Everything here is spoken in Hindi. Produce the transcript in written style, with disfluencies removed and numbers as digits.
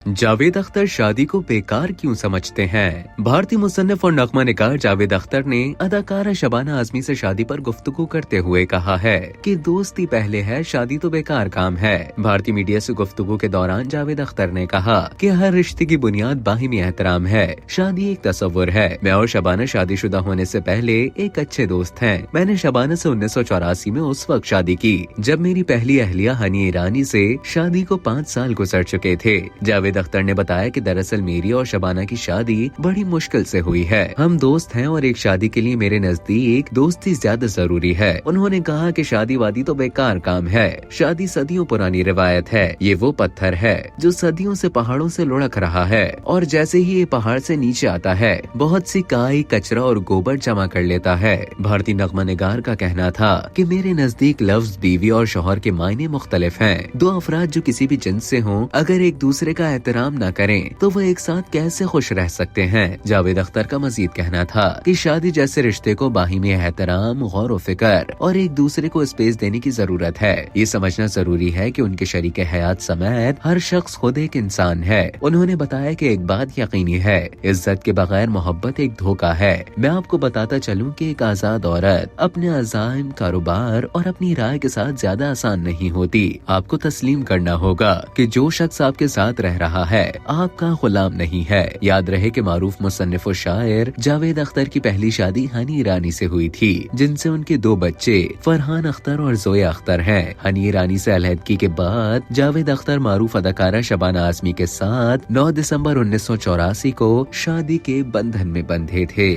जावेद अख्तर शादी को बेकार क्यों समझते हैं? भारतीय मुसन्निफ और नगमा निगार जावेद अख्तर ने अदाकारा शबाना आजमी से शादी पर गुफ्तगू करते हुए कहा है कि दोस्ती पहले है, शादी तो बेकार काम है। भारतीय मीडिया से गुफ्तगू के दौरान जावेद अख्तर ने कहा कि हर रिश्ते की बुनियाद बाहिमी एहतराम है। शादी एक तस्वुर है। मैं और शबाना शादीशुदा होने से पहले एक अच्छे दोस्त हैं। मैंने शबाना से 1984 में उस वक्त शादी की जब मेरी पहली अहलिया हनी ईरानी से शादी को 5 साल गुजर चुके थे। जावेद अख्तर ने बताया कि दरअसल मेरी और शबाना की शादी बड़ी मुश्किल से हुई है। हम दोस्त हैं और एक शादी के लिए मेरे नजदीक दोस्ती ज्यादा जरूरी है। उन्होंने कहा कि शादी वादी तो बेकार काम है। शादी सदियों पुरानी रिवायत है। ये वो पत्थर है जो सदियों से पहाड़ों से लुढ़क रहा है और जैसे ही ये पहाड़ से नीचे आता है बहुत सी काई, कचरा और गोबर जमा कर लेता है। भारतीय नगमा निगार का कहना था कि मेरे नजदीक लफ्ज बीवी और शौहर के मायने मुख्तलिफ हैं। दो अफराद जो किसी भी जिन्स से हों, अगर एक दूसरे का एहतराम न करें तो वह एक साथ कैसे खुश रह सकते हैं। जावेद अख्तर का मजीद कहना था कि शादी जैसे रिश्ते को बाहिमी एहतराम, गौर व फिक्र और एक दूसरे को स्पेस देने की जरूरत है। ये समझना जरूरी है कि उनके शरीके हयात समेत हर शख्स खुद एक इंसान है। उन्होंने बताया कि एक बात यकीनी है, इज्जत के बगैर मोहब्बत एक धोखा है। मैं आपको बताता चलूं कि एक आजाद औरत अपने अज़ाइम, कारोबार और अपनी राय के साथ ज्यादा आसान नहीं होती। आपको तस्लीम करना होगा कि जो शख्स आपके साथ रह रहा है आपका गुलाम नहीं है। याद रहे कि मारूफ मुसन्निफ और शायर जावेद अख्तर की पहली शादी हनी ईरानी से हुई थी, जिनसे उनके 2 बच्चे फरहान अख्तर और जोया अख्तर हैं। हनी ईरानी से अलहदगी के बाद जावेद अख्तर मारूफ अदाकारा शबाना आजमी के साथ 9 दिसंबर 1984 को शादी के बंधन में बंधे थे।